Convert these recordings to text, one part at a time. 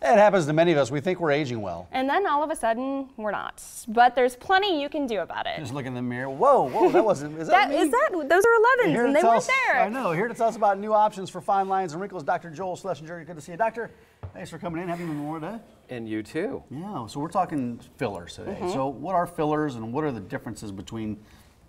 It happens to many of us. We think we're aging well. And then all of a sudden, we're not. But there's plenty you can do about it. Just look in the mirror. Whoa, whoa, that wasn't, is that me? Those are 11s, and they weren't there. I know. Here to tell us about new options for fine lines and wrinkles, Dr. Joel Schlessinger. Good to see you, Doctor. Thanks for coming in. Happy Memorial Day. And you too. Yeah, so we're talking fillers today. So what are fillers and what are the differences between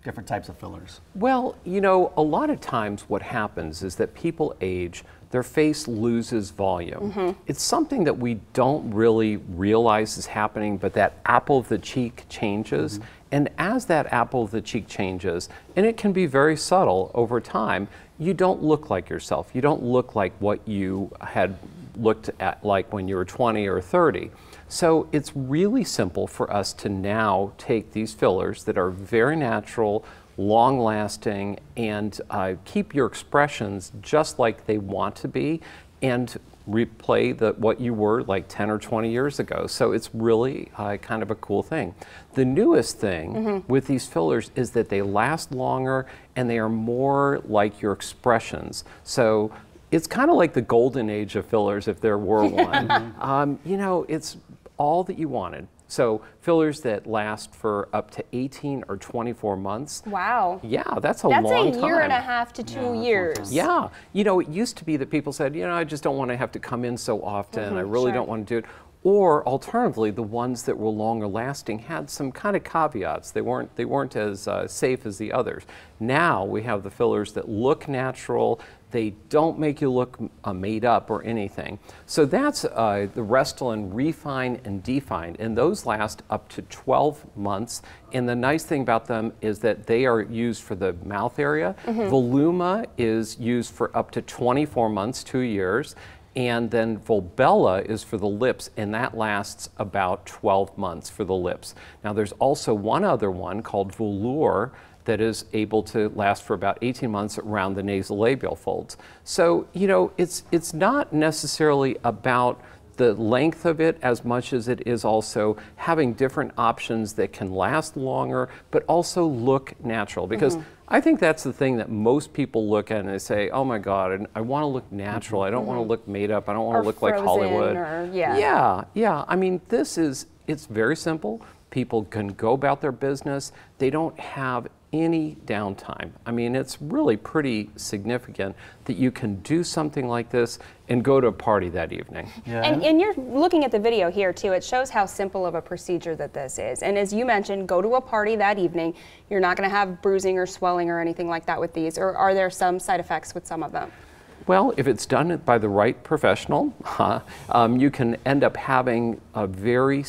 different types of fillers? Well, you know, a lot of times what happens is that people age, their face loses volume. It's something that we don't really realize is happening, but that apple of the cheek changes. And as that apple of the cheek changes, and it can be very subtle over time, you don't look like yourself. You don't look like what you had looked at like when you were 20 or 30. So it's really simple for us to now take these fillers that are very natural, long-lasting, and keep your expressions just like they want to be, and replay what you were like 10 or 20 years ago. So it's really kind of a cool thing. The newest thing with these fillers is that they last longer and they are more like your expressions. So it's kind of like the golden age of fillers, if there were one. You know, it's all that you wanted. So fillers that last for up to 18 or 24 months. Wow. Yeah, that's a long time. That's a year and a half to 2 years. Yeah. You know, it used to be that people said, you know, I just don't want to have to come in so often. I really don't want to do it. Or alternatively, the ones that were longer lasting had some kind of caveats. They weren't as safe as the others. Now we have the fillers that look natural. They don't make you look made up or anything. So that's the Restylane Refine and Define, and those last up to 12 months. And the nice thing about them is that they are used for the mouth area. Voluma is used for up to 24 months, 2 years. And then Volbella is for the lips, and that lasts about 12 months for the lips. Now there's also one other one called Velour that is able to last for about 18 months around the nasolabial folds. So, you know, it's not necessarily about the length of it as much as it is also having different options that can last longer, but also look natural. Because I think that's the thing that most people look at and they say, oh my God, I want to look natural. I don't want to look made up. I don't want to look like Hollywood. Yeah. I mean, it's very simple. People can go about their business. They don't have any downtime. I mean, it's really pretty significant that you can do something like this and go to a party that evening. Yeah. And you're looking at the video here too. It shows how simple of a procedure that this is. And as you mentioned, go to a party that evening. You're not going to have bruising or swelling or anything like that with these. Or are there some side effects with some of them? Well, if it's done by the right professional, you can end up having a very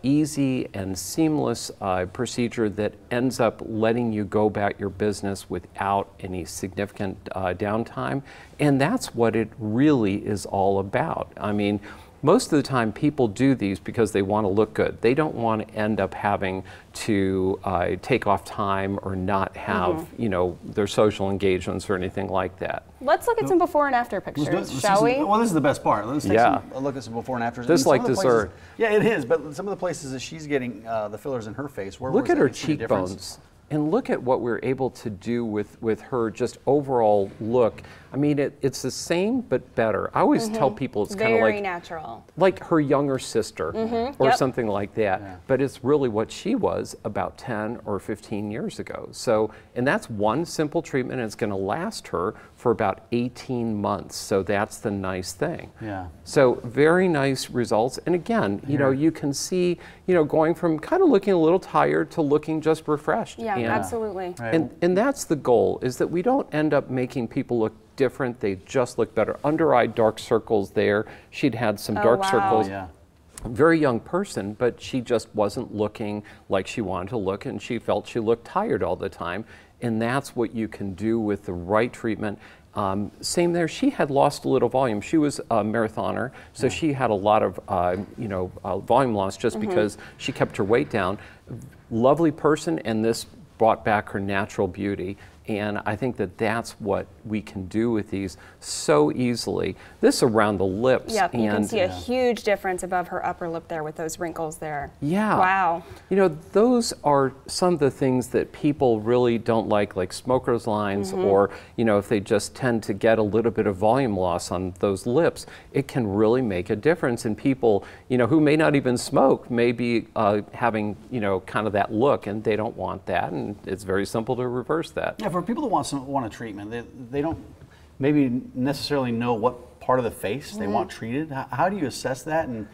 easy and seamless procedure that ends up letting you go about your business without any significant downtime. And that's what it really is all about. I mean, most of the time people do these because they want to look good. They don't want to end up having to take off time or not have, you know, their social engagements or anything like that. Let's look at some before and after pictures, shall we? Well, this is the best part. Let's take a look at some before and afters. This like dessert. Yeah, it is, but some of the places that she's getting the fillers in her face, look at her cheekbones. And look at what we're able to do with her just overall look. I mean, it's the same but better. I always tell people it's kind of like natural, like her younger sister or something like that. Yeah. But it's really what she was about 10 or 15 years ago. So, and that's one simple treatment, and it's going to last her for about 18 months. So that's the nice thing. Yeah. So very nice results. And again, you know, you can see, you know, going from kind of looking a little tired to looking just refreshed. Yeah, absolutely. Right. And that's the goal, is that we don't end up making people look different. They just look better. Under eye dark circles there. She'd had some dark circles. Yeah. Very young person, but she just wasn't looking like she wanted to look, and she felt she looked tired all the time. And that's what you can do with the right treatment. Same there, she had lost a little volume. She was a marathoner, so she had a lot of volume loss just because she kept her weight down. Lovely person, and this brought back her natural beauty. And I think that that's what we can do with these so easily. This around the lips. Yep, you can and see a huge difference above her upper lip there with those wrinkles there. yeah. Wow. You know, those are some of the things that people really don't like smoker's lines, or, you know, if they just tend to get a little bit of volume loss on those lips, it can really make a difference in people, you know, who may not even smoke, may be having, you know, kind of that look, and they don't want that, and it's very simple to reverse that. Yeah, for people that want a treatment, they don't maybe necessarily know what part of the face they want treated. How do you assess that, and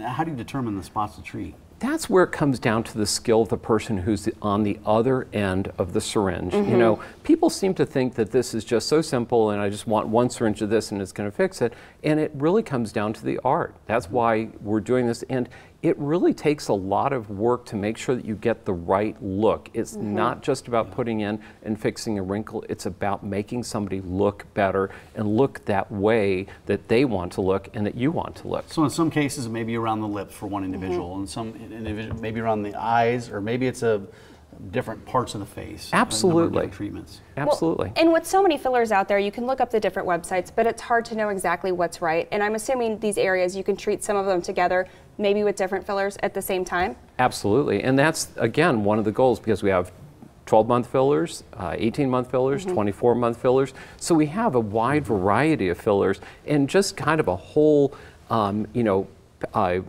how do you determine the spots to treat? That's where it comes down to the skill of the person who's on the other end of the syringe. You know, people seem to think that this is just so simple and I just want one syringe of this and it's going to fix it. And it really comes down to the art. That's why we're doing this. And it really takes a lot of work to make sure that you get the right look. It's not just about putting in and fixing a wrinkle. It's about making somebody look better and look that way that they want to look and that you want to look. So in some cases, it may be around the lips for one individual, and some individual maybe around the eyes, or maybe it's different parts of the face. Absolutely. Treatments. Absolutely. Well, and with so many fillers out there, you can look up the different websites, but it's hard to know exactly what's right. And I'm assuming these areas, you can treat some of them together, maybe with different fillers at the same time? Absolutely. And that's, again, one of the goals, because we have 12-month fillers, 18-month fillers, 24-month fillers. So we have a wide variety of fillers and just kind of a whole, you know,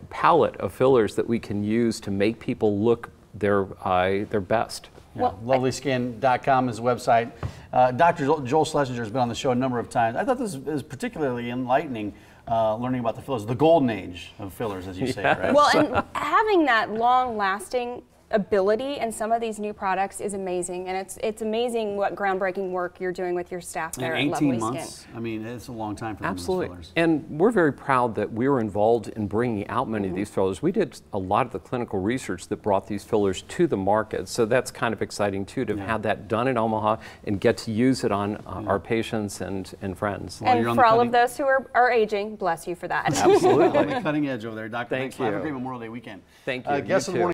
palette of fillers that we can use to make people look their best. Yeah, well, lovelyskin.com is the website. Dr. Joel Schlessinger has been on the show a number of times. I thought this is particularly enlightening, learning about the fillers, the golden age of fillers, as you say, right? Well, and having that long-lasting ability in some of these new products is amazing, and it's amazing what groundbreaking work you're doing with your staff there at 18 Lovely months. Skin. I mean, it's a long time for them, Absolutely. fillers. And we're very proud that we were involved in bringing out many of these fillers. We did a lot of the clinical research that brought these fillers to the market. So that's kind of exciting too, to have had that done in Omaha and get to use it on our patients and friends. Well, And for all of those who are aging, bless you for that. Absolutely. On the cutting edge over there, Dr. Thank Thanks. Have a you. great Memorial Day weekend. Thank you. Guest You of the morning. too.